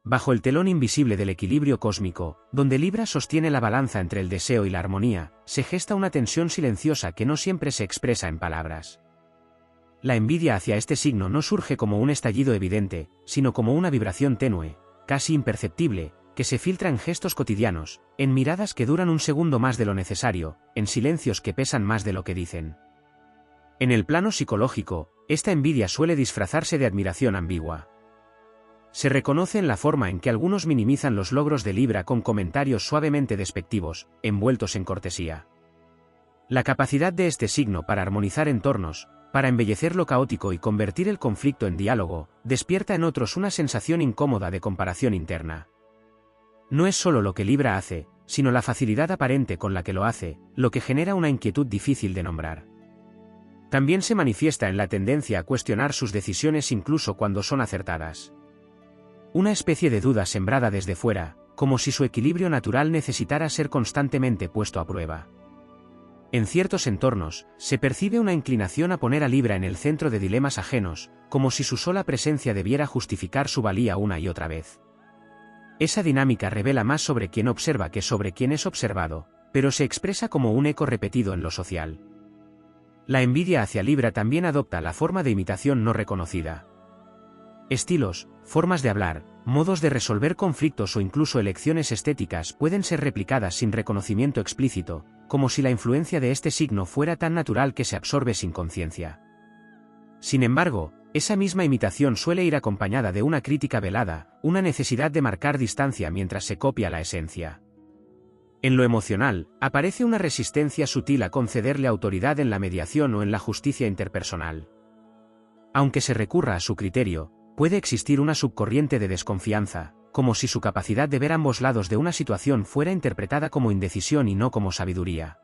Bajo el telón invisible del equilibrio cósmico, donde Libra sostiene la balanza entre el deseo y la armonía, se gesta una tensión silenciosa que no siempre se expresa en palabras. La envidia hacia este signo no surge como un estallido evidente, sino como una vibración tenue, casi imperceptible, que se filtra en gestos cotidianos, en miradas que duran un segundo más de lo necesario, en silencios que pesan más de lo que dicen. En el plano psicológico, esta envidia suele disfrazarse de admiración ambigua. Se reconoce en la forma en que algunos minimizan los logros de Libra con comentarios suavemente despectivos, envueltos en cortesía. La capacidad de este signo para armonizar entornos, para embellecer lo caótico y convertir el conflicto en diálogo, despierta en otros una sensación incómoda de comparación interna. No es solo lo que Libra hace, sino la facilidad aparente con la que lo hace, lo que genera una inquietud difícil de nombrar. También se manifiesta en la tendencia a cuestionar sus decisiones incluso cuando son acertadas. Una especie de duda sembrada desde fuera, como si su equilibrio natural necesitara ser constantemente puesto a prueba. En ciertos entornos, se percibe una inclinación a poner a Libra en el centro de dilemas ajenos, como si su sola presencia debiera justificar su valía una y otra vez. Esa dinámica revela más sobre quien observa que sobre quien es observado, pero se expresa como un eco repetido en lo social. La envidia hacia Libra también adopta la forma de imitación no reconocida. Estilos, formas de hablar, modos de resolver conflictos o incluso elecciones estéticas pueden ser replicadas sin reconocimiento explícito, como si la influencia de este signo fuera tan natural que se absorbe sin conciencia. Sin embargo, esa misma imitación suele ir acompañada de una crítica velada, una necesidad de marcar distancia mientras se copia la esencia. En lo emocional, aparece una resistencia sutil a concederle autoridad en la mediación o en la justicia interpersonal. Aunque se recurra a su criterio, puede existir una subcorriente de desconfianza, como si su capacidad de ver ambos lados de una situación fuera interpretada como indecisión y no como sabiduría.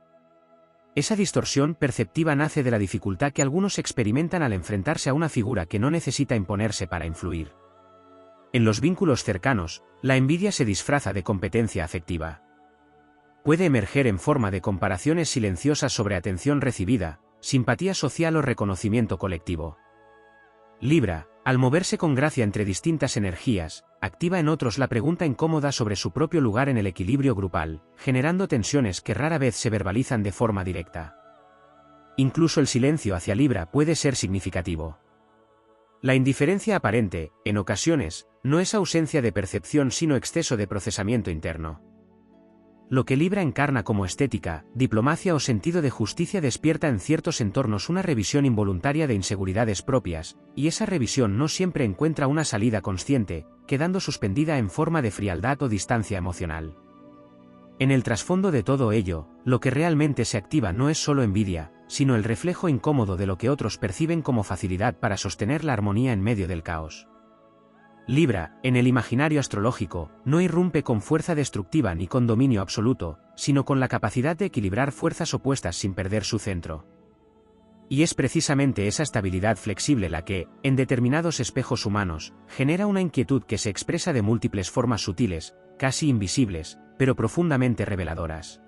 Esa distorsión perceptiva nace de la dificultad que algunos experimentan al enfrentarse a una figura que no necesita imponerse para influir. En los vínculos cercanos, la envidia se disfraza de competencia afectiva. Puede emerger en forma de comparaciones silenciosas sobre atención recibida, simpatía social o reconocimiento colectivo. Libra, al moverse con gracia entre distintas energías, activa en otros la pregunta incómoda sobre su propio lugar en el equilibrio grupal, generando tensiones que rara vez se verbalizan de forma directa. Incluso el silencio hacia Libra puede ser significativo. La indiferencia aparente, en ocasiones, no es ausencia de percepción sino exceso de procesamiento interno. Lo que Libra encarna como estética, diplomacia o sentido de justicia despierta en ciertos entornos una revisión involuntaria de inseguridades propias, y esa revisión no siempre encuentra una salida consciente, quedando suspendida en forma de frialdad o distancia emocional. En el trasfondo de todo ello, lo que realmente se activa no es solo envidia, sino el reflejo incómodo de lo que otros perciben como facilidad para sostener la armonía en medio del caos. Libra, en el imaginario astrológico, no irrumpe con fuerza destructiva ni con dominio absoluto, sino con la capacidad de equilibrar fuerzas opuestas sin perder su centro. Y es precisamente esa estabilidad flexible la que, en determinados espejos humanos, genera una inquietud que se expresa de múltiples formas sutiles, casi invisibles, pero profundamente reveladoras.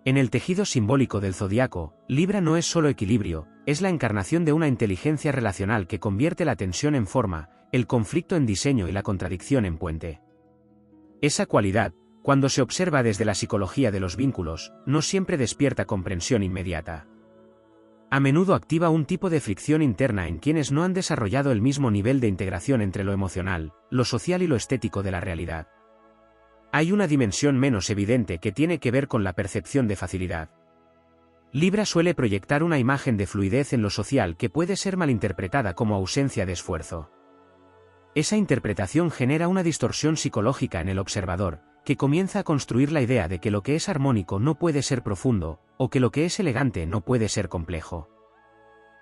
En el tejido simbólico del zodiaco, Libra no es solo equilibrio, es la encarnación de una inteligencia relacional que convierte la tensión en forma, el conflicto en diseño y la contradicción en puente. Esa cualidad, cuando se observa desde la psicología de los vínculos, no siempre despierta comprensión inmediata. A menudo activa un tipo de fricción interna en quienes no han desarrollado el mismo nivel de integración entre lo emocional, lo social y lo estético de la realidad. Hay una dimensión menos evidente que tiene que ver con la percepción de facilidad. Libra suele proyectar una imagen de fluidez en lo social que puede ser malinterpretada como ausencia de esfuerzo. Esa interpretación genera una distorsión psicológica en el observador, que comienza a construir la idea de que lo que es armónico no puede ser profundo, o que lo que es elegante no puede ser complejo.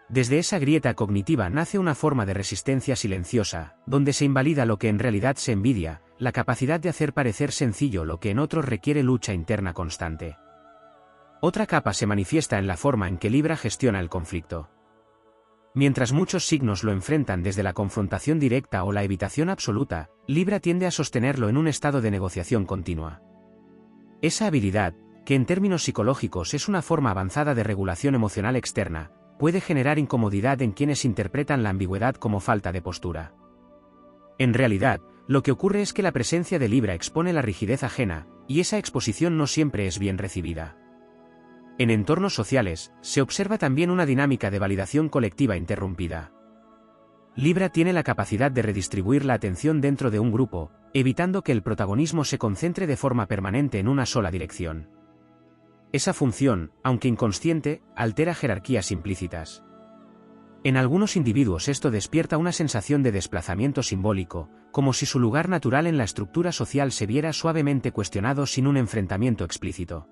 Desde esa grieta cognitiva nace una forma de resistencia silenciosa, donde se invalida lo que en realidad se envidia, la capacidad de hacer parecer sencillo lo que en otros requiere lucha interna constante. Otra capa se manifiesta en la forma en que Libra gestiona el conflicto. Mientras muchos signos lo enfrentan desde la confrontación directa o la evitación absoluta, Libra tiende a sostenerlo en un estado de negociación continua. Esa habilidad, que en términos psicológicos es una forma avanzada de regulación emocional externa, puede generar incomodidad en quienes interpretan la ambigüedad como falta de postura. En realidad, Lo que ocurre es que la presencia de Libra expone la rigidez ajena, y esa exposición no siempre es bien recibida. En entornos sociales, se observa también una dinámica de validación colectiva interrumpida. Libra tiene la capacidad de redistribuir la atención dentro de un grupo, evitando que el protagonismo se concentre de forma permanente en una sola dirección. Esa función, aunque inconsciente, altera jerarquías implícitas. En algunos individuos esto despierta una sensación de desplazamiento simbólico, como si su lugar natural en la estructura social se viera suavemente cuestionado sin un enfrentamiento explícito.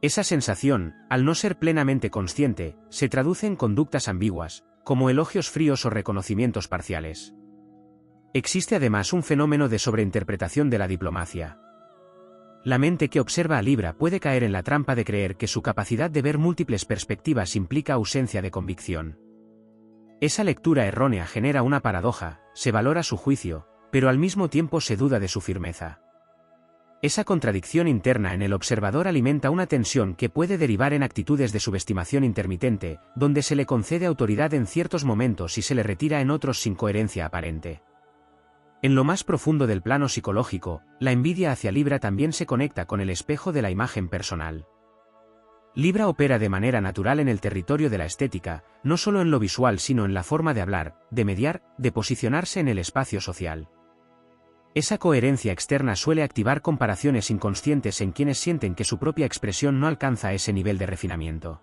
Esa sensación, al no ser plenamente consciente, se traduce en conductas ambiguas, como elogios fríos o reconocimientos parciales. Existe además un fenómeno de sobreinterpretación de la diplomacia. La mente que observa a Libra puede caer en la trampa de creer que su capacidad de ver múltiples perspectivas implica ausencia de convicción. Esa lectura errónea genera una paradoja: se valora su juicio, pero al mismo tiempo se duda de su firmeza. Esa contradicción interna en el observador alimenta una tensión que puede derivar en actitudes de subestimación intermitente, donde se le concede autoridad en ciertos momentos y se le retira en otros sin coherencia aparente. En lo más profundo del plano psicológico, la envidia hacia Libra también se conecta con el espejo de la imagen personal. Libra opera de manera natural en el territorio de la estética, no solo en lo visual sino en la forma de hablar, de mediar, de posicionarse en el espacio social. Esa coherencia externa suele activar comparaciones inconscientes en quienes sienten que su propia expresión no alcanza ese nivel de refinamiento.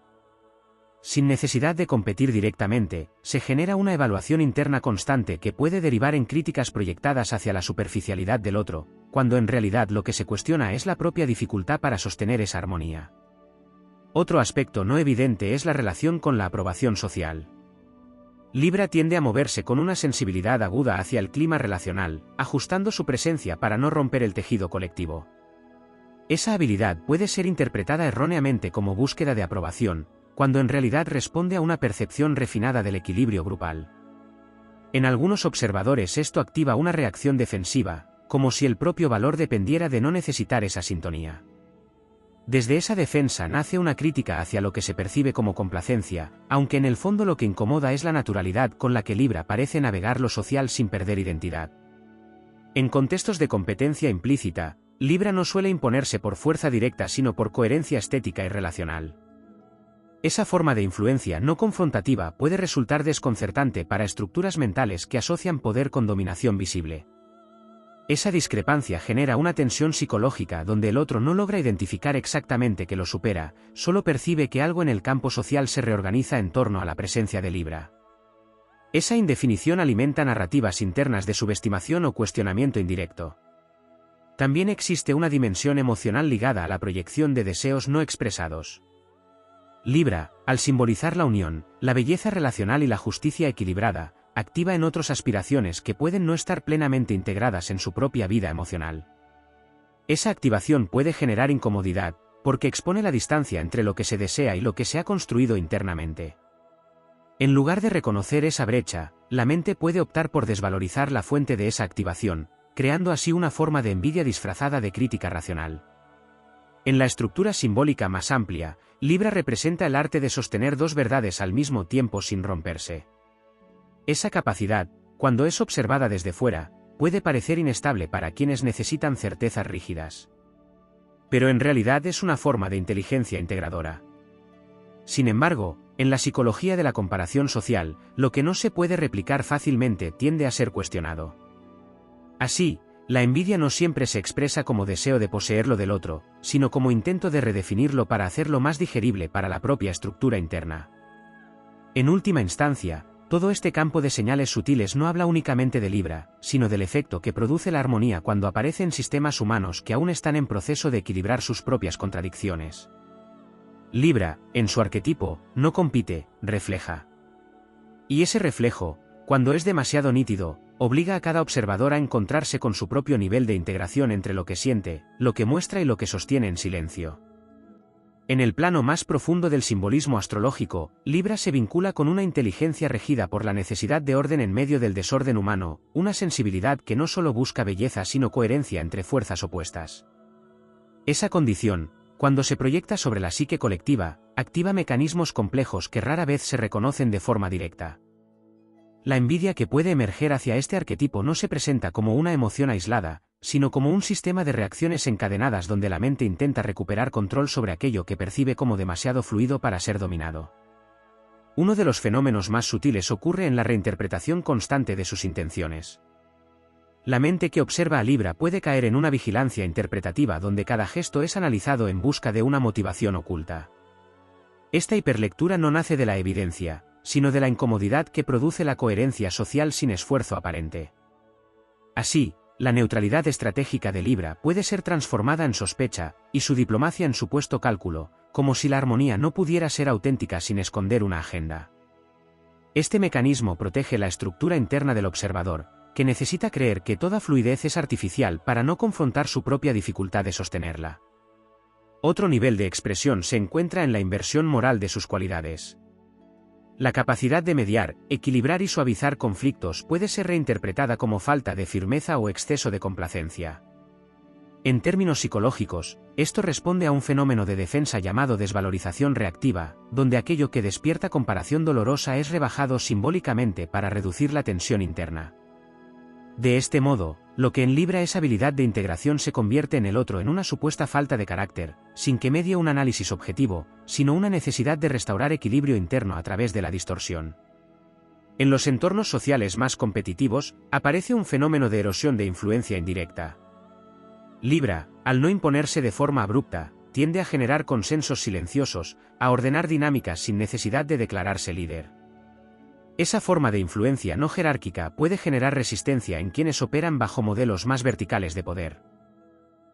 Sin necesidad de competir directamente, se genera una evaluación interna constante que puede derivar en críticas proyectadas hacia la superficialidad del otro, cuando en realidad lo que se cuestiona es la propia dificultad para sostener esa armonía. Otro aspecto no evidente es la relación con la aprobación social. Libra tiende a moverse con una sensibilidad aguda hacia el clima relacional, ajustando su presencia para no romper el tejido colectivo. Esa habilidad puede ser interpretada erróneamente como búsqueda de aprobación, cuando en realidad responde a una percepción refinada del equilibrio grupal. En algunos observadores esto activa una reacción defensiva, como si el propio valor dependiera de no necesitar esa sintonía. Desde esa defensa nace una crítica hacia lo que se percibe como complacencia, aunque en el fondo lo que incomoda es la naturalidad con la que Libra parece navegar lo social sin perder identidad. En contextos de competencia implícita, Libra no suele imponerse por fuerza directa sino por coherencia estética y relacional. Esa forma de influencia no confrontativa puede resultar desconcertante para estructuras mentales que asocian poder con dominación visible. Esa discrepancia genera una tensión psicológica donde el otro no logra identificar exactamente que lo supera, solo percibe que algo en el campo social se reorganiza en torno a la presencia de Libra. Esa indefinición alimenta narrativas internas de subestimación o cuestionamiento indirecto. También existe una dimensión emocional ligada a la proyección de deseos no expresados. Libra, al simbolizar la unión, la belleza relacional y la justicia equilibrada, activa en otros aspiraciones que pueden no estar plenamente integradas en su propia vida emocional. Esa activación puede generar incomodidad, porque expone la distancia entre lo que se desea y lo que se ha construido internamente. En lugar de reconocer esa brecha, la mente puede optar por desvalorizar la fuente de esa activación, creando así una forma de envidia disfrazada de crítica racional. En la estructura simbólica más amplia, Libra representa el arte de sostener dos verdades al mismo tiempo sin romperse. Esa capacidad, cuando es observada desde fuera, puede parecer inestable para quienes necesitan certezas rígidas. Pero en realidad es una forma de inteligencia integradora. Sin embargo, en la psicología de la comparación social, lo que no se puede replicar fácilmente tiende a ser cuestionado. Así, la envidia no siempre se expresa como deseo de poseer lo del otro, sino como intento de redefinirlo para hacerlo más digerible para la propia estructura interna. En última instancia, todo este campo de señales sutiles no habla únicamente de Libra, sino del efecto que produce la armonía cuando aparece en sistemas humanos que aún están en proceso de equilibrar sus propias contradicciones. Libra, en su arquetipo, no compite, refleja. Y ese reflejo, cuando es demasiado nítido, obliga a cada observador a encontrarse con su propio nivel de integración entre lo que siente, lo que muestra y lo que sostiene en silencio. En el plano más profundo del simbolismo astrológico, Libra se vincula con una inteligencia regida por la necesidad de orden en medio del desorden humano, una sensibilidad que no solo busca belleza sino coherencia entre fuerzas opuestas. Esa condición, cuando se proyecta sobre la psique colectiva, activa mecanismos complejos que rara vez se reconocen de forma directa. La envidia que puede emerger hacia este arquetipo no se presenta como una emoción aislada, sino como un sistema de reacciones encadenadas donde la mente intenta recuperar control sobre aquello que percibe como demasiado fluido para ser dominado. Uno de los fenómenos más sutiles ocurre en la reinterpretación constante de sus intenciones. La mente que observa a Libra puede caer en una vigilancia interpretativa donde cada gesto es analizado en busca de una motivación oculta. Esta hiperlectura no nace de la evidencia, sino de la incomodidad que produce la coherencia social sin esfuerzo aparente. Así, la neutralidad estratégica de Libra puede ser transformada en sospecha, y su diplomacia en supuesto cálculo, como si la armonía no pudiera ser auténtica sin esconder una agenda. Este mecanismo protege la estructura interna del observador, que necesita creer que toda fluidez es artificial para no confrontar su propia dificultad de sostenerla. Otro nivel de expresión se encuentra en la inversión moral de sus cualidades. La capacidad de mediar, equilibrar y suavizar conflictos puede ser reinterpretada como falta de firmeza o exceso de complacencia. En términos psicológicos, esto responde a un fenómeno de defensa llamado desvalorización reactiva, donde aquello que despierta comparación dolorosa es rebajado simbólicamente para reducir la tensión interna. De este modo, lo que en Libra es habilidad de integración se convierte en el otro en una supuesta falta de carácter, sin que medie un análisis objetivo, sino una necesidad de restaurar equilibrio interno a través de la distorsión. En los entornos sociales más competitivos, aparece un fenómeno de erosión de influencia indirecta. Libra, al no imponerse de forma abrupta, tiende a generar consensos silenciosos, a ordenar dinámicas sin necesidad de declararse líder. Esa forma de influencia no jerárquica puede generar resistencia en quienes operan bajo modelos más verticales de poder.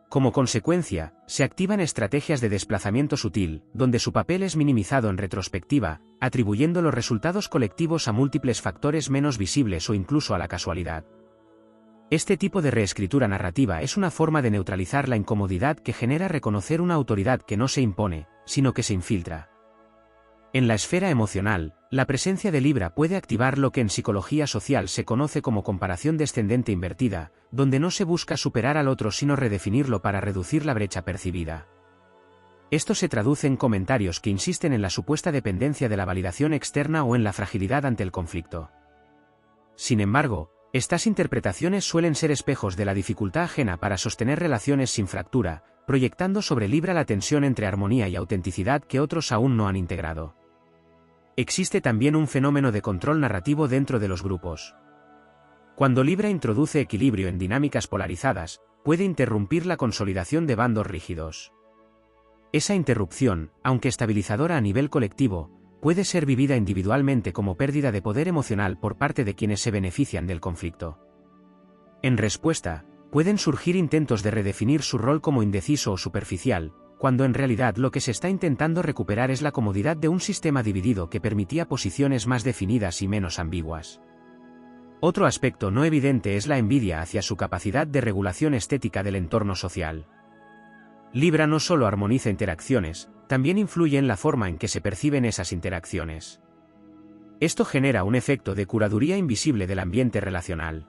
Como consecuencia, se activan estrategias de desplazamiento sutil, donde su papel es minimizado en retrospectiva, atribuyendo los resultados colectivos a múltiples factores menos visibles o incluso a la casualidad. Este tipo de reescritura narrativa es una forma de neutralizar la incomodidad que genera reconocer una autoridad que no se impone, sino que se infiltra. En la esfera emocional, la presencia de Libra puede activar lo que en psicología social se conoce como comparación descendente invertida, donde no se busca superar al otro sino redefinirlo para reducir la brecha percibida. Esto se traduce en comentarios que insisten en la supuesta dependencia de la validación externa o en la fragilidad ante el conflicto. Sin embargo, estas interpretaciones suelen ser espejos de la dificultad ajena para sostener relaciones sin fractura, proyectando sobre Libra la tensión entre armonía y autenticidad que otros aún no han integrado. Existe también un fenómeno de control narrativo dentro de los grupos. Cuando Libra introduce equilibrio en dinámicas polarizadas, puede interrumpir la consolidación de bandos rígidos. Esa interrupción, aunque estabilizadora a nivel colectivo, puede ser vivida individualmente como pérdida de poder emocional por parte de quienes se benefician del conflicto. En respuesta, pueden surgir intentos de redefinir su rol como indeciso o superficial, cuando en realidad lo que se está intentando recuperar es la comodidad de un sistema dividido que permitía posiciones más definidas y menos ambiguas. Otro aspecto no evidente es la envidia hacia su capacidad de regulación estética del entorno social. Libra no solo armoniza interacciones, también influye en la forma en que se perciben esas interacciones. Esto genera un efecto de curaduría invisible del ambiente relacional.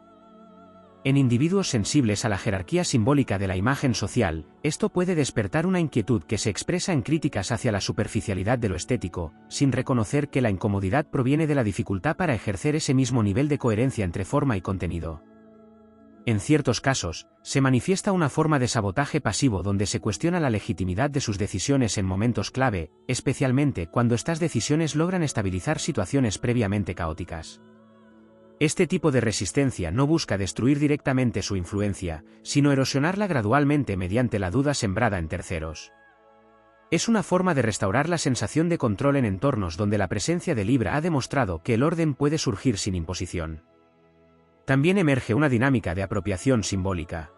En individuos sensibles a la jerarquía simbólica de la imagen social, esto puede despertar una inquietud que se expresa en críticas hacia la superficialidad de lo estético, sin reconocer que la incomodidad proviene de la dificultad para ejercer ese mismo nivel de coherencia entre forma y contenido. En ciertos casos, se manifiesta una forma de sabotaje pasivo donde se cuestiona la legitimidad de sus decisiones en momentos clave, especialmente cuando estas decisiones logran estabilizar situaciones previamente caóticas. Este tipo de resistencia no busca destruir directamente su influencia, sino erosionarla gradualmente mediante la duda sembrada en terceros. Es una forma de restaurar la sensación de control en entornos donde la presencia de Libra ha demostrado que el orden puede surgir sin imposición. También emerge una dinámica de apropiación simbólica.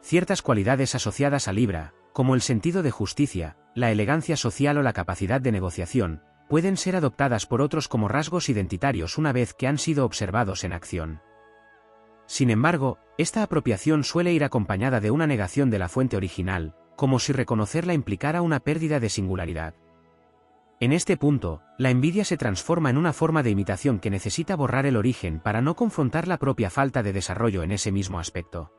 Ciertas cualidades asociadas a Libra, como el sentido de justicia, la elegancia social o la capacidad de negociación, pueden ser adoptadas por otros como rasgos identitarios una vez que han sido observados en acción. Sin embargo, esta apropiación suele ir acompañada de una negación de la fuente original, como si reconocerla implicara una pérdida de singularidad. En este punto, la envidia se transforma en una forma de imitación que necesita borrar el origen para no confrontar la propia falta de desarrollo en ese mismo aspecto.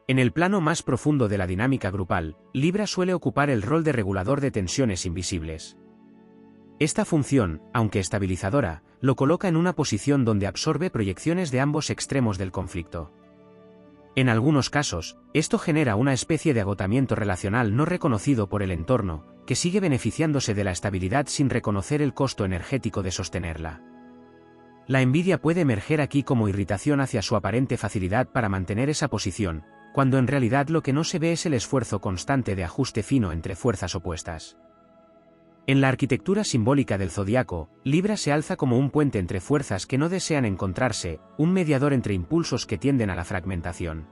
En el plano más profundo de la dinámica grupal, Libra suele ocupar el rol de regulador de tensiones invisibles. Esta función, aunque estabilizadora, lo coloca en una posición donde absorbe proyecciones de ambos extremos del conflicto. En algunos casos, esto genera una especie de agotamiento relacional no reconocido por el entorno, que sigue beneficiándose de la estabilidad sin reconocer el costo energético de sostenerla. La envidia puede emerger aquí como irritación hacia su aparente facilidad para mantener esa posición, cuando en realidad lo que no se ve es el esfuerzo constante de ajuste fino entre fuerzas opuestas. En la arquitectura simbólica del zodiaco, Libra se alza como un puente entre fuerzas que no desean encontrarse, un mediador entre impulsos que tienden a la fragmentación.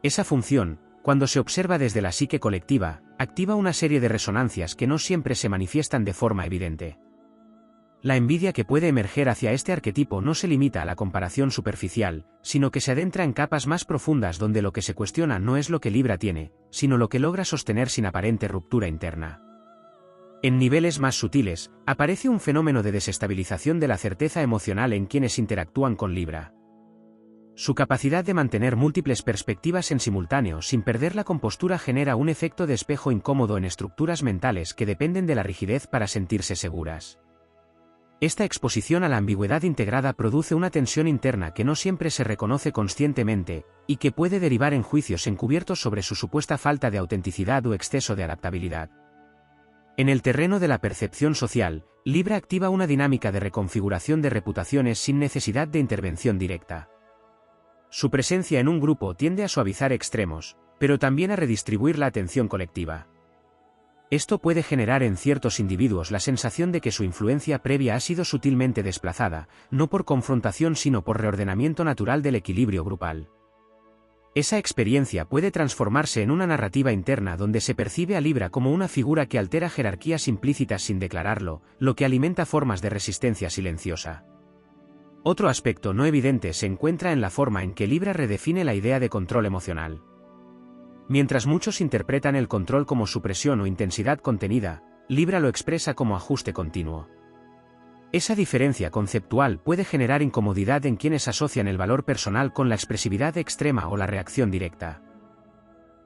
Esa función, cuando se observa desde la psique colectiva, activa una serie de resonancias que no siempre se manifiestan de forma evidente. La envidia que puede emerger hacia este arquetipo no se limita a la comparación superficial, sino que se adentra en capas más profundas donde lo que se cuestiona no es lo que Libra tiene, sino lo que logra sostener sin aparente ruptura interna. En niveles más sutiles, aparece un fenómeno de desestabilización de la certeza emocional en quienes interactúan con Libra. Su capacidad de mantener múltiples perspectivas en simultáneo sin perder la compostura genera un efecto de espejo incómodo en estructuras mentales que dependen de la rigidez para sentirse seguras. Esta exposición a la ambigüedad integrada produce una tensión interna que no siempre se reconoce conscientemente, y que puede derivar en juicios encubiertos sobre su supuesta falta de autenticidad o exceso de adaptabilidad. En el terreno de la percepción social, Libra activa una dinámica de reconfiguración de reputaciones sin necesidad de intervención directa. Su presencia en un grupo tiende a suavizar extremos, pero también a redistribuir la atención colectiva. Esto puede generar en ciertos individuos la sensación de que su influencia previa ha sido sutilmente desplazada, no por confrontación sino por reordenamiento natural del equilibrio grupal. Esa experiencia puede transformarse en una narrativa interna donde se percibe a Libra como una figura que altera jerarquías implícitas sin declararlo, lo que alimenta formas de resistencia silenciosa. Otro aspecto no evidente se encuentra en la forma en que Libra redefine la idea de control emocional. Mientras muchos interpretan el control como supresión o intensidad contenida, Libra lo expresa como ajuste continuo. Esa diferencia conceptual puede generar incomodidad en quienes asocian el valor personal con la expresividad extrema o la reacción directa.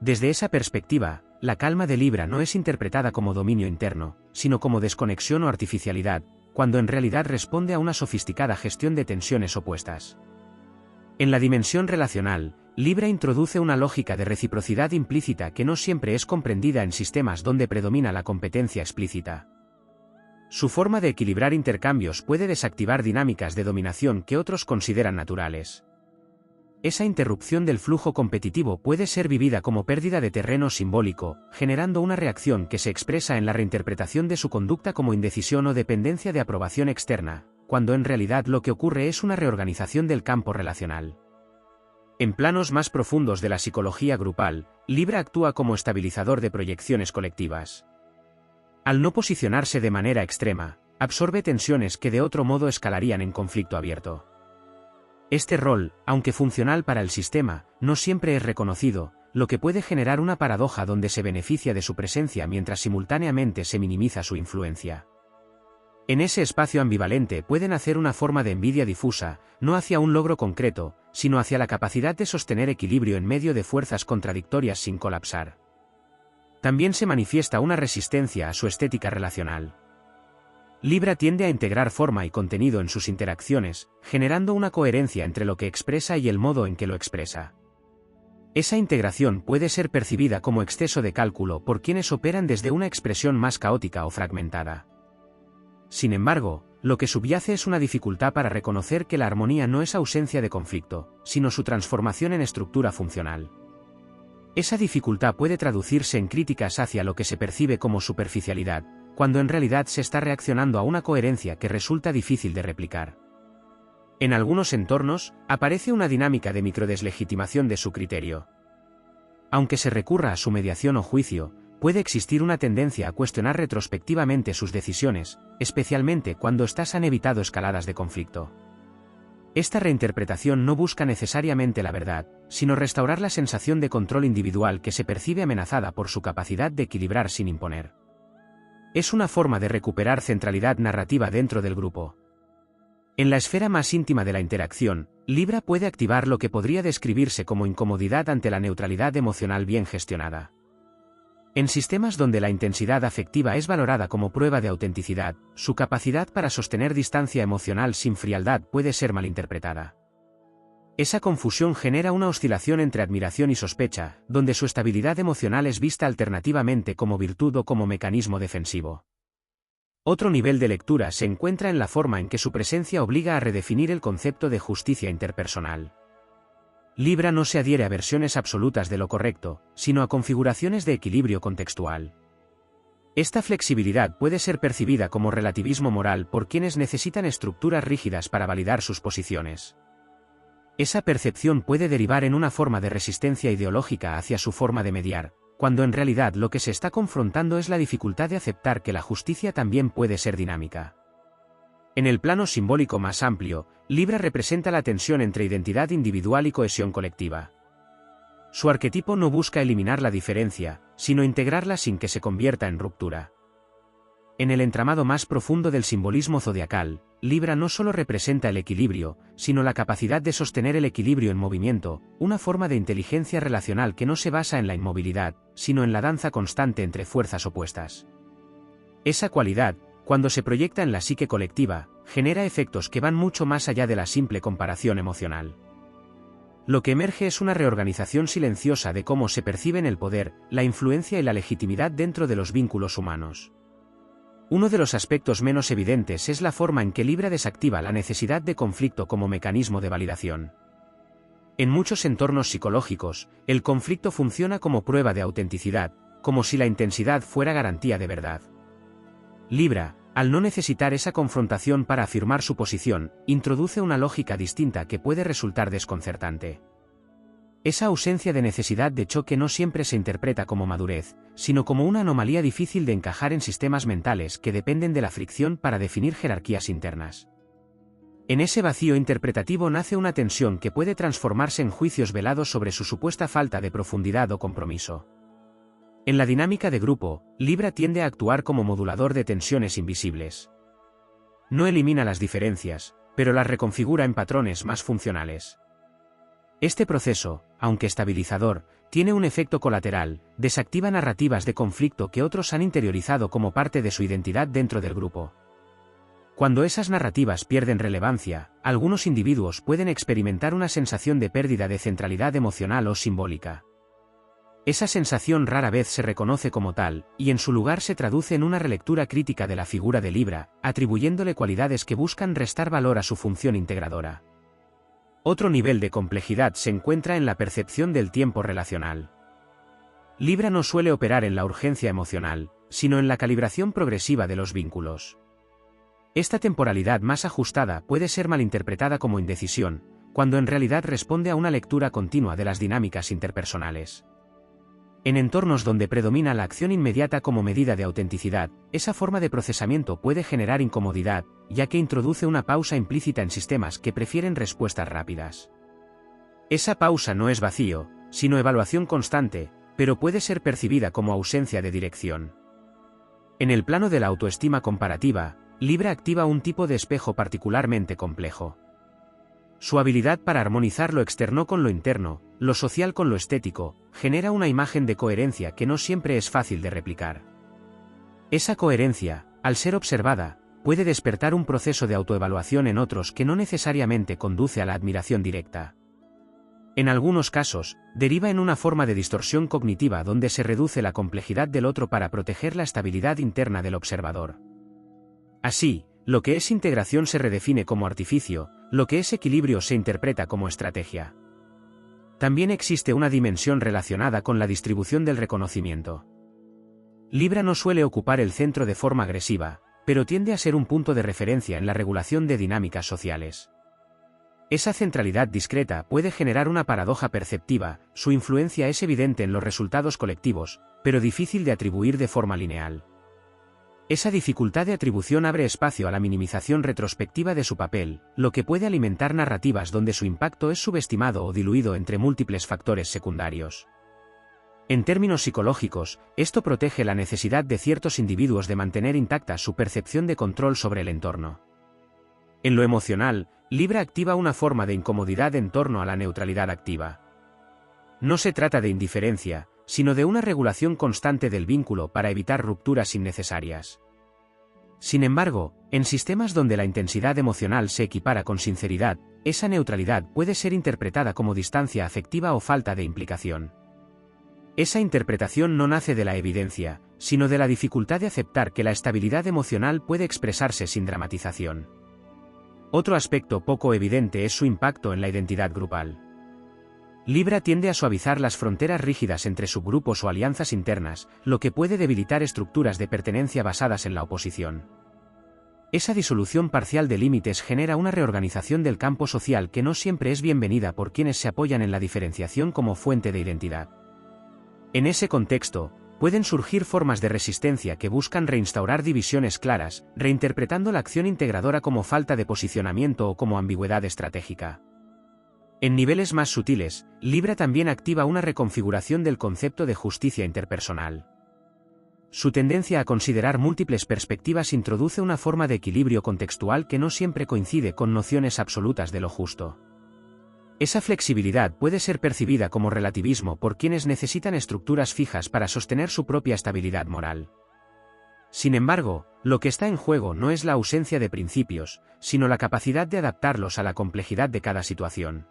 Desde esa perspectiva, la calma de Libra no es interpretada como dominio interno, sino como desconexión o artificialidad, cuando en realidad responde a una sofisticada gestión de tensiones opuestas. En la dimensión relacional, Libra introduce una lógica de reciprocidad implícita que no siempre es comprendida en sistemas donde predomina la competencia explícita. Su forma de equilibrar intercambios puede desactivar dinámicas de dominación que otros consideran naturales. Esa interrupción del flujo competitivo puede ser vivida como pérdida de terreno simbólico, generando una reacción que se expresa en la reinterpretación de su conducta como indecisión o dependencia de aprobación externa, cuando en realidad lo que ocurre es una reorganización del campo relacional. En planos más profundos de la psicología grupal, Libra actúa como estabilizador de proyecciones colectivas. Al no posicionarse de manera extrema, absorbe tensiones que de otro modo escalarían en conflicto abierto. Este rol, aunque funcional para el sistema, no siempre es reconocido, lo que puede generar una paradoja donde se beneficia de su presencia mientras simultáneamente se minimiza su influencia. En ese espacio ambivalente puede nacer una forma de envidia difusa, no hacia un logro concreto, sino hacia la capacidad de sostener equilibrio en medio de fuerzas contradictorias sin colapsar. También se manifiesta una resistencia a su estética relacional. Libra tiende a integrar forma y contenido en sus interacciones, generando una coherencia entre lo que expresa y el modo en que lo expresa. Esa integración puede ser percibida como exceso de cálculo por quienes operan desde una expresión más caótica o fragmentada. Sin embargo, lo que subyace es una dificultad para reconocer que la armonía no es ausencia de conflicto, sino su transformación en estructura funcional. Esa dificultad puede traducirse en críticas hacia lo que se percibe como superficialidad, cuando en realidad se está reaccionando a una coherencia que resulta difícil de replicar. En algunos entornos, aparece una dinámica de microdeslegitimación de su criterio. Aunque se recurra a su mediación o juicio, puede existir una tendencia a cuestionar retrospectivamente sus decisiones, especialmente cuando éstas han evitado escaladas de conflicto. Esta reinterpretación no busca necesariamente la verdad, sino restaurar la sensación de control individual que se percibe amenazada por su capacidad de equilibrar sin imponer. Es una forma de recuperar centralidad narrativa dentro del grupo. En la esfera más íntima de la interacción, Libra puede activar lo que podría describirse como incomodidad ante la neutralidad emocional bien gestionada. En sistemas donde la intensidad afectiva es valorada como prueba de autenticidad, su capacidad para sostener distancia emocional sin frialdad puede ser malinterpretada. Esa confusión genera una oscilación entre admiración y sospecha, donde su estabilidad emocional es vista alternativamente como virtud o como mecanismo defensivo. Otro nivel de lectura se encuentra en la forma en que su presencia obliga a redefinir el concepto de justicia interpersonal. Libra no se adhiere a versiones absolutas de lo correcto, sino a configuraciones de equilibrio contextual. Esta flexibilidad puede ser percibida como relativismo moral por quienes necesitan estructuras rígidas para validar sus posiciones. Esa percepción puede derivar en una forma de resistencia ideológica hacia su forma de mediar, cuando en realidad lo que se está confrontando es la dificultad de aceptar que la justicia también puede ser dinámica. En el plano simbólico más amplio, Libra representa la tensión entre identidad individual y cohesión colectiva. Su arquetipo no busca eliminar la diferencia, sino integrarla sin que se convierta en ruptura. En el entramado más profundo del simbolismo zodiacal, Libra no solo representa el equilibrio, sino la capacidad de sostener el equilibrio en movimiento, una forma de inteligencia relacional que no se basa en la inmovilidad, sino en la danza constante entre fuerzas opuestas. Esa cualidad, cuando se proyecta en la psique colectiva, genera efectos que van mucho más allá de la simple comparación emocional. Lo que emerge es una reorganización silenciosa de cómo se perciben el poder, la influencia y la legitimidad dentro de los vínculos humanos. Uno de los aspectos menos evidentes es la forma en que Libra desactiva la necesidad de conflicto como mecanismo de validación. En muchos entornos psicológicos, el conflicto funciona como prueba de autenticidad, como si la intensidad fuera garantía de verdad. Libra, al no necesitar esa confrontación para afirmar su posición, introduce una lógica distinta que puede resultar desconcertante. Esa ausencia de necesidad de choque no siempre se interpreta como madurez, sino como una anomalía difícil de encajar en sistemas mentales que dependen de la fricción para definir jerarquías internas. En ese vacío interpretativo nace una tensión que puede transformarse en juicios velados sobre su supuesta falta de profundidad o compromiso. En la dinámica de grupo, Libra tiende a actuar como modulador de tensiones invisibles. No elimina las diferencias, pero las reconfigura en patrones más funcionales. Este proceso, aunque estabilizador, tiene un efecto colateral, desactiva narrativas de conflicto que otros han interiorizado como parte de su identidad dentro del grupo. Cuando esas narrativas pierden relevancia, algunos individuos pueden experimentar una sensación de pérdida de centralidad emocional o simbólica. Esa sensación rara vez se reconoce como tal, y en su lugar se traduce en una relectura crítica de la figura de Libra, atribuyéndole cualidades que buscan restar valor a su función integradora. Otro nivel de complejidad se encuentra en la percepción del tiempo relacional. Libra no suele operar en la urgencia emocional, sino en la calibración progresiva de los vínculos. Esta temporalidad más ajustada puede ser malinterpretada como indecisión, cuando en realidad responde a una lectura continua de las dinámicas interpersonales. En entornos donde predomina la acción inmediata como medida de autenticidad, esa forma de procesamiento puede generar incomodidad, ya que introduce una pausa implícita en sistemas que prefieren respuestas rápidas. Esa pausa no es vacío, sino evaluación constante, pero puede ser percibida como ausencia de dirección. En el plano de la autoestima comparativa, Libra activa un tipo de espejo particularmente complejo. Su habilidad para armonizar lo externo con lo interno, lo social con lo estético, genera una imagen de coherencia que no siempre es fácil de replicar. Esa coherencia, al ser observada, puede despertar un proceso de autoevaluación en otros que no necesariamente conduce a la admiración directa. En algunos casos, deriva en una forma de distorsión cognitiva donde se reduce la complejidad del otro para proteger la estabilidad interna del observador. Así, lo que es integración se redefine como artificio, lo que es equilibrio se interpreta como estrategia. También existe una dimensión relacionada con la distribución del reconocimiento. Libra no suele ocupar el centro de forma agresiva, pero tiende a ser un punto de referencia en la regulación de dinámicas sociales. Esa centralidad discreta puede generar una paradoja perceptiva, su influencia es evidente en los resultados colectivos, pero difícil de atribuir de forma lineal. Esa dificultad de atribución abre espacio a la minimización retrospectiva de su papel, lo que puede alimentar narrativas donde su impacto es subestimado o diluido entre múltiples factores secundarios. En términos psicológicos, esto protege la necesidad de ciertos individuos de mantener intacta su percepción de control sobre el entorno. En lo emocional, Libra activa una forma de incomodidad en torno a la neutralidad activa. No se trata de indiferencia, sino de una regulación constante del vínculo para evitar rupturas innecesarias. Sin embargo, en sistemas donde la intensidad emocional se equipara con sinceridad, esa neutralidad puede ser interpretada como distancia afectiva o falta de implicación. Esa interpretación no nace de la evidencia, sino de la dificultad de aceptar que la estabilidad emocional puede expresarse sin dramatización. Otro aspecto poco evidente es su impacto en la identidad grupal. Libra tiende a suavizar las fronteras rígidas entre subgrupos o alianzas internas, lo que puede debilitar estructuras de pertenencia basadas en la oposición. Esa disolución parcial de límites genera una reorganización del campo social que no siempre es bienvenida por quienes se apoyan en la diferenciación como fuente de identidad. En ese contexto, pueden surgir formas de resistencia que buscan reinstaurar divisiones claras, reinterpretando la acción integradora como falta de posicionamiento o como ambigüedad estratégica. En niveles más sutiles, Libra también activa una reconfiguración del concepto de justicia interpersonal. Su tendencia a considerar múltiples perspectivas introduce una forma de equilibrio contextual que no siempre coincide con nociones absolutas de lo justo. Esa flexibilidad puede ser percibida como relativismo por quienes necesitan estructuras fijas para sostener su propia estabilidad moral. Sin embargo, lo que está en juego no es la ausencia de principios, sino la capacidad de adaptarlos a la complejidad de cada situación.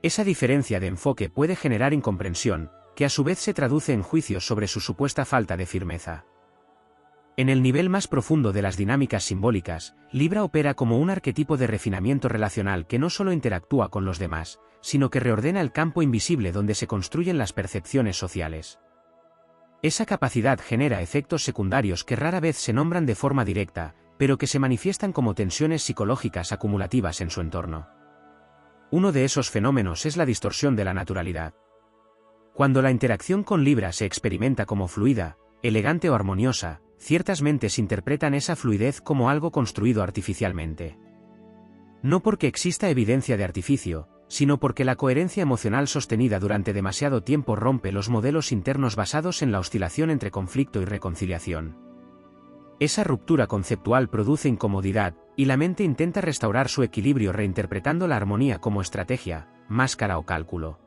Esa diferencia de enfoque puede generar incomprensión, que a su vez se traduce en juicios sobre su supuesta falta de firmeza. En el nivel más profundo de las dinámicas simbólicas, Libra opera como un arquetipo de refinamiento relacional que no solo interactúa con los demás, sino que reordena el campo invisible donde se construyen las percepciones sociales. Esa capacidad genera efectos secundarios que rara vez se nombran de forma directa, pero que se manifiestan como tensiones psicológicas acumulativas en su entorno. Uno de esos fenómenos es la distorsión de la naturalidad. Cuando la interacción con Libra se experimenta como fluida, elegante o armoniosa, ciertas mentes interpretan esa fluidez como algo construido artificialmente. No porque exista evidencia de artificio, sino porque la coherencia emocional sostenida durante demasiado tiempo rompe los modelos internos basados en la oscilación entre conflicto y reconciliación. Esa ruptura conceptual produce incomodidad, y la mente intenta restaurar su equilibrio reinterpretando la armonía como estrategia, máscara o cálculo.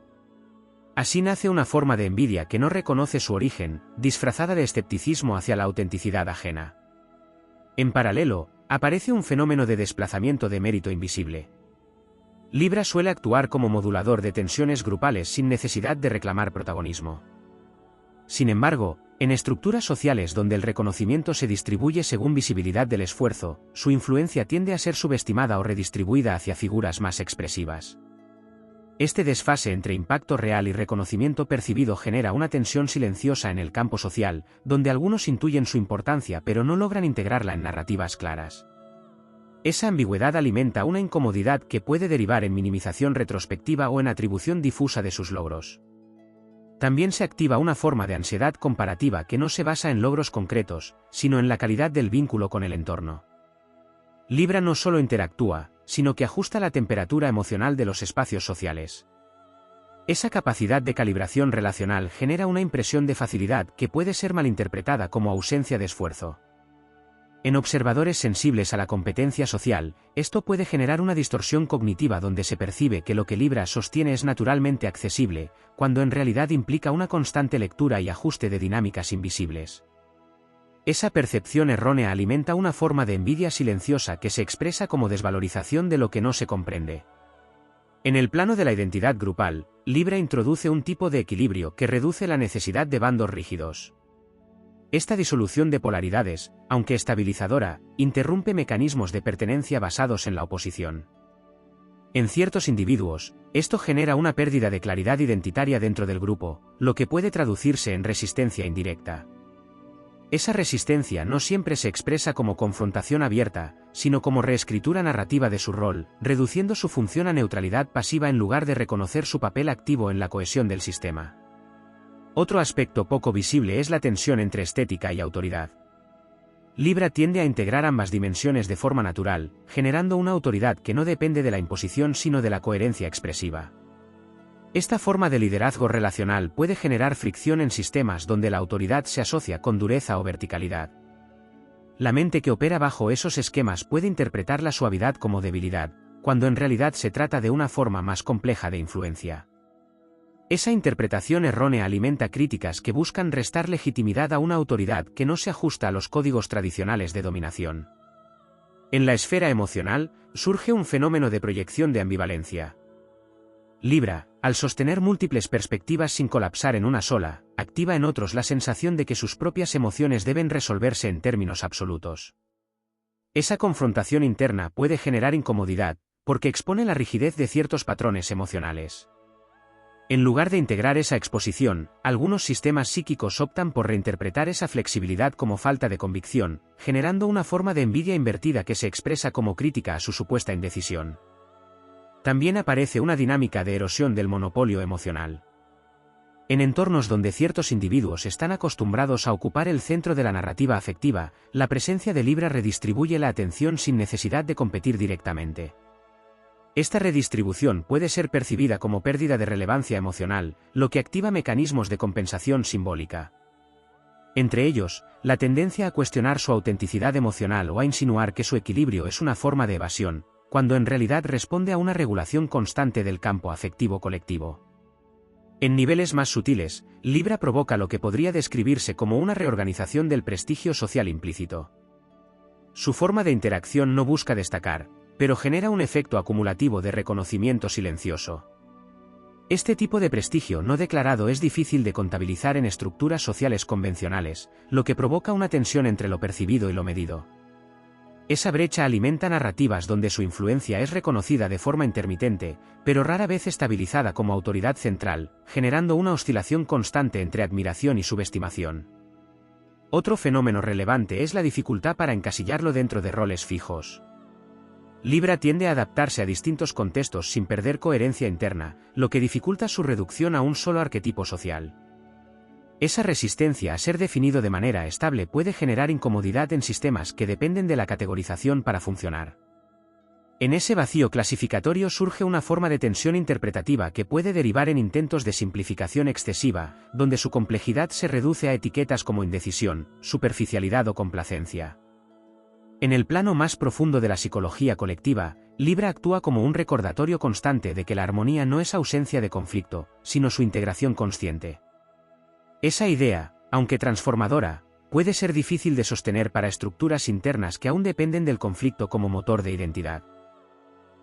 Así nace una forma de envidia que no reconoce su origen, disfrazada de escepticismo hacia la autenticidad ajena. En paralelo, aparece un fenómeno de desplazamiento de mérito invisible. Libra suele actuar como modulador de tensiones grupales sin necesidad de reclamar protagonismo. Sin embargo, en estructuras sociales donde el reconocimiento se distribuye según visibilidad del esfuerzo, su influencia tiende a ser subestimada o redistribuida hacia figuras más expresivas. Este desfase entre impacto real y reconocimiento percibido genera una tensión silenciosa en el campo social, donde algunos intuyen su importancia pero no logran integrarla en narrativas claras. Esa ambigüedad alimenta una incomodidad que puede derivar en minimización retrospectiva o en atribución difusa de sus logros. También se activa una forma de ansiedad comparativa que no se basa en logros concretos, sino en la calidad del vínculo con el entorno. Libra no solo interactúa, sino que ajusta la temperatura emocional de los espacios sociales. Esa capacidad de calibración relacional genera una impresión de facilidad que puede ser malinterpretada como ausencia de esfuerzo. En observadores sensibles a la competencia social, esto puede generar una distorsión cognitiva donde se percibe que lo que Libra sostiene es naturalmente accesible, cuando en realidad implica una constante lectura y ajuste de dinámicas invisibles. Esa percepción errónea alimenta una forma de envidia silenciosa que se expresa como desvalorización de lo que no se comprende. En el plano de la identidad grupal, Libra introduce un tipo de equilibrio que reduce la necesidad de bandos rígidos. Esta disolución de polaridades, aunque estabilizadora, interrumpe mecanismos de pertenencia basados en la oposición. En ciertos individuos, esto genera una pérdida de claridad identitaria dentro del grupo, lo que puede traducirse en resistencia indirecta. Esa resistencia no siempre se expresa como confrontación abierta, sino como reescritura narrativa de su rol, reduciendo su función a neutralidad pasiva en lugar de reconocer su papel activo en la cohesión del sistema. Otro aspecto poco visible es la tensión entre estética y autoridad. Libra tiende a integrar ambas dimensiones de forma natural, generando una autoridad que no depende de la imposición sino de la coherencia expresiva. Esta forma de liderazgo relacional puede generar fricción en sistemas donde la autoridad se asocia con dureza o verticalidad. La mente que opera bajo esos esquemas puede interpretar la suavidad como debilidad, cuando en realidad se trata de una forma más compleja de influencia. Esa interpretación errónea alimenta críticas que buscan restar legitimidad a una autoridad que no se ajusta a los códigos tradicionales de dominación. En la esfera emocional, surge un fenómeno de proyección de ambivalencia. Libra, al sostener múltiples perspectivas sin colapsar en una sola, activa en otros la sensación de que sus propias emociones deben resolverse en términos absolutos. Esa confrontación interna puede generar incomodidad, porque expone la rigidez de ciertos patrones emocionales. En lugar de integrar esa exposición, algunos sistemas psíquicos optan por reinterpretar esa flexibilidad como falta de convicción, generando una forma de envidia invertida que se expresa como crítica a su supuesta indecisión. También aparece una dinámica de erosión del monopolio emocional. En entornos donde ciertos individuos están acostumbrados a ocupar el centro de la narrativa afectiva, la presencia de Libra redistribuye la atención sin necesidad de competir directamente. Esta redistribución puede ser percibida como pérdida de relevancia emocional, lo que activa mecanismos de compensación simbólica. Entre ellos, la tendencia a cuestionar su autenticidad emocional o a insinuar que su equilibrio es una forma de evasión, cuando en realidad responde a una regulación constante del campo afectivo colectivo. En niveles más sutiles, Libra provoca lo que podría describirse como una reorganización del prestigio social implícito. Su forma de interacción no busca destacar, pero genera un efecto acumulativo de reconocimiento silencioso. Este tipo de prestigio no declarado es difícil de contabilizar en estructuras sociales convencionales, lo que provoca una tensión entre lo percibido y lo medido. Esa brecha alimenta narrativas donde su influencia es reconocida de forma intermitente, pero rara vez estabilizada como autoridad central, generando una oscilación constante entre admiración y subestimación. Otro fenómeno relevante es la dificultad para encasillarlo dentro de roles fijos. Libra tiende a adaptarse a distintos contextos sin perder coherencia interna, lo que dificulta su reducción a un solo arquetipo social. Esa resistencia a ser definido de manera estable puede generar incomodidad en sistemas que dependen de la categorización para funcionar. En ese vacío clasificatorio surge una forma de tensión interpretativa que puede derivar en intentos de simplificación excesiva, donde su complejidad se reduce a etiquetas como indecisión, superficialidad o complacencia. En el plano más profundo de la psicología colectiva, Libra actúa como un recordatorio constante de que la armonía no es ausencia de conflicto, sino su integración consciente. Esa idea, aunque transformadora, puede ser difícil de sostener para estructuras internas que aún dependen del conflicto como motor de identidad.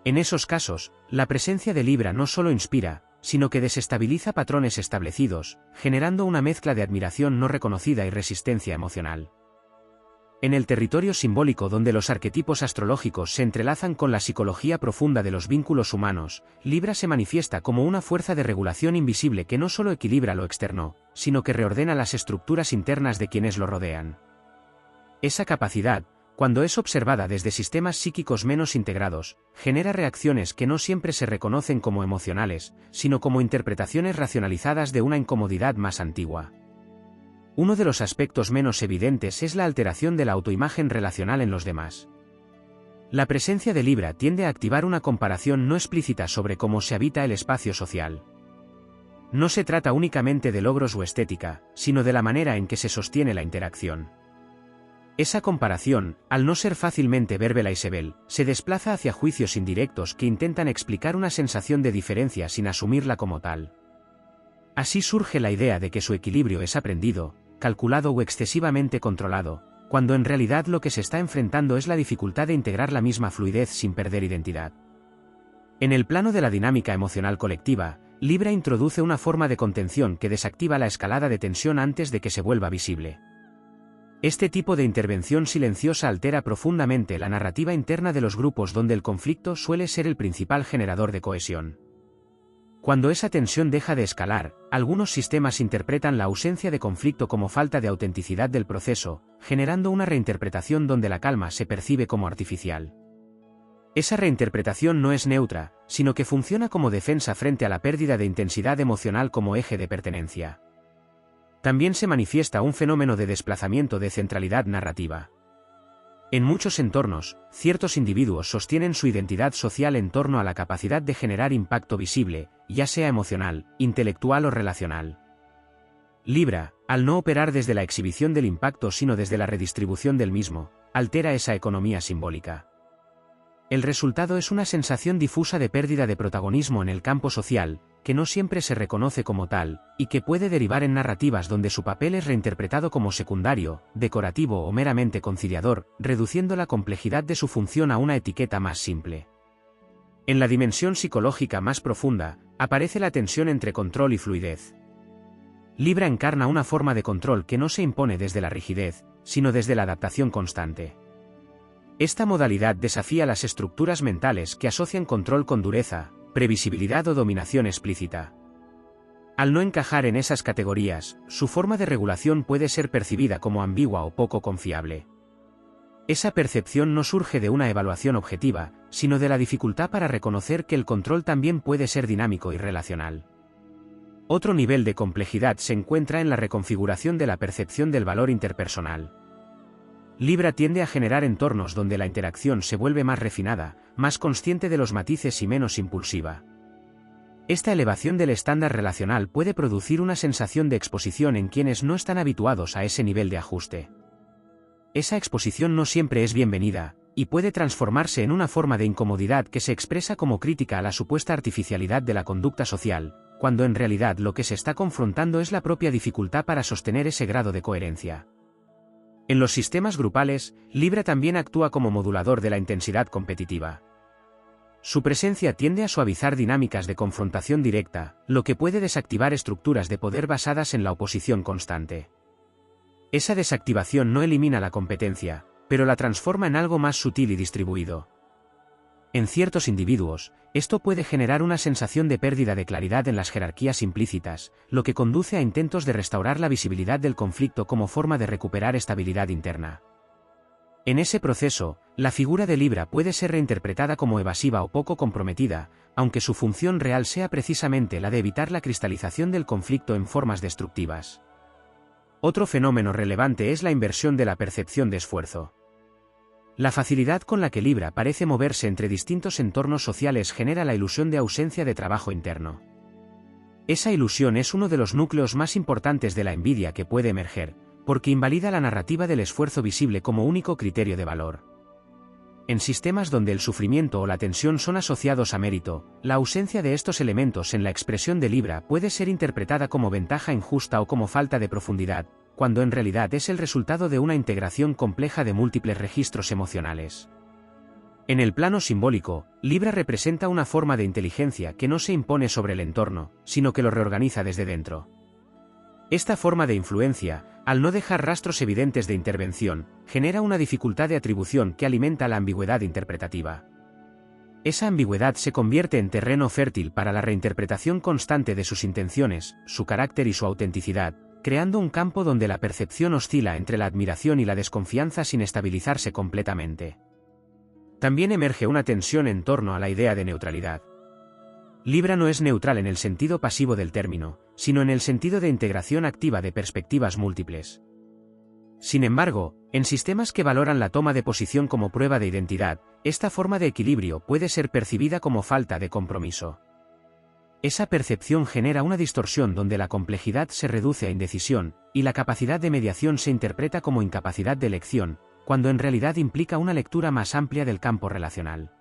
En esos casos, la presencia de Libra no solo inspira, sino que desestabiliza patrones establecidos, generando una mezcla de admiración no reconocida y resistencia emocional. En el territorio simbólico donde los arquetipos astrológicos se entrelazan con la psicología profunda de los vínculos humanos, Libra se manifiesta como una fuerza de regulación invisible que no solo equilibra lo externo, sino que reordena las estructuras internas de quienes lo rodean. Esa capacidad, cuando es observada desde sistemas psíquicos menos integrados, genera reacciones que no siempre se reconocen como emocionales, sino como interpretaciones racionalizadas de una incomodidad más antigua. Uno de los aspectos menos evidentes es la alteración de la autoimagen relacional en los demás. La presencia de Libra tiende a activar una comparación no explícita sobre cómo se habita el espacio social. No se trata únicamente de logros o estética, sino de la manera en que se sostiene la interacción. Esa comparación, al no ser fácilmente verbal y sebel, se desplaza hacia juicios indirectos que intentan explicar una sensación de diferencia sin asumirla como tal. Así surge la idea de que su equilibrio es aprendido, calculado o excesivamente controlado, cuando en realidad lo que se está enfrentando es la dificultad de integrar la misma fluidez sin perder identidad. En el plano de la dinámica emocional colectiva, Libra introduce una forma de contención que desactiva la escalada de tensión antes de que se vuelva visible. Este tipo de intervención silenciosa altera profundamente la narrativa interna de los grupos donde el conflicto suele ser el principal generador de cohesión. Cuando esa tensión deja de escalar, algunos sistemas interpretan la ausencia de conflicto como falta de autenticidad del proceso, generando una reinterpretación donde la calma se percibe como artificial. Esa reinterpretación no es neutra, sino que funciona como defensa frente a la pérdida de intensidad emocional como eje de pertenencia. También se manifiesta un fenómeno de desplazamiento de centralidad narrativa. En muchos entornos, ciertos individuos sostienen su identidad social en torno a la capacidad de generar impacto visible, ya sea emocional, intelectual o relacional. Libra, al no operar desde la exhibición del impacto sino desde la redistribución del mismo, altera esa economía simbólica. El resultado es una sensación difusa de pérdida de protagonismo en el campo social, que no siempre se reconoce como tal, y que puede derivar en narrativas donde su papel es reinterpretado como secundario, decorativo o meramente conciliador, reduciendo la complejidad de su función a una etiqueta más simple. En la dimensión psicológica más profunda, aparece la tensión entre control y fluidez. Libra encarna una forma de control que no se impone desde la rigidez, sino desde la adaptación constante. Esta modalidad desafía las estructuras mentales que asocian control con dureza, previsibilidad o dominación explícita. Al no encajar en esas categorías, su forma de regulación puede ser percibida como ambigua o poco confiable. Esa percepción no surge de una evaluación objetiva, sino de la dificultad para reconocer que el control también puede ser dinámico y relacional. Otro nivel de complejidad se encuentra en la reconfiguración de la percepción del valor interpersonal. Libra tiende a generar entornos donde la interacción se vuelve más refinada, más consciente de los matices y menos impulsiva. Esta elevación del estándar relacional puede producir una sensación de exposición en quienes no están habituados a ese nivel de ajuste. Esa exposición no siempre es bienvenida, y puede transformarse en una forma de incomodidad que se expresa como crítica a la supuesta artificialidad de la conducta social, cuando en realidad lo que se está confrontando es la propia dificultad para sostener ese grado de coherencia. En los sistemas grupales, Libra también actúa como modulador de la intensidad competitiva. Su presencia tiende a suavizar dinámicas de confrontación directa, lo que puede desactivar estructuras de poder basadas en la oposición constante. Esa desactivación no elimina la competencia, pero la transforma en algo más sutil y distribuido. En ciertos individuos, esto puede generar una sensación de pérdida de claridad en las jerarquías implícitas, lo que conduce a intentos de restaurar la visibilidad del conflicto como forma de recuperar estabilidad interna. En ese proceso, la figura de Libra puede ser reinterpretada como evasiva o poco comprometida, aunque su función real sea precisamente la de evitar la cristalización del conflicto en formas destructivas. Otro fenómeno relevante es la inversión de la percepción de esfuerzo. La facilidad con la que Libra parece moverse entre distintos entornos sociales genera la ilusión de ausencia de trabajo interno. Esa ilusión es uno de los núcleos más importantes de la envidia que puede emerger, porque invalida la narrativa del esfuerzo visible como único criterio de valor. En sistemas donde el sufrimiento o la tensión son asociados a mérito, la ausencia de estos elementos en la expresión de Libra puede ser interpretada como ventaja injusta o como falta de profundidad, cuando en realidad es el resultado de una integración compleja de múltiples registros emocionales. En el plano simbólico, Libra representa una forma de inteligencia que no se impone sobre el entorno, sino que lo reorganiza desde dentro. Esta forma de influencia, al no dejar rastros evidentes de intervención, genera una dificultad de atribución que alimenta la ambigüedad interpretativa. Esa ambigüedad se convierte en terreno fértil para la reinterpretación constante de sus intenciones, su carácter y su autenticidad, creando un campo donde la percepción oscila entre la admiración y la desconfianza sin estabilizarse completamente. También emerge una tensión en torno a la idea de neutralidad. Libra no es neutral en el sentido pasivo del término, sino en el sentido de integración activa de perspectivas múltiples. Sin embargo, en sistemas que valoran la toma de posición como prueba de identidad, esta forma de equilibrio puede ser percibida como falta de compromiso. Esa percepción genera una distorsión donde la complejidad se reduce a indecisión, y la capacidad de mediación se interpreta como incapacidad de elección, cuando en realidad implica una lectura más amplia del campo relacional.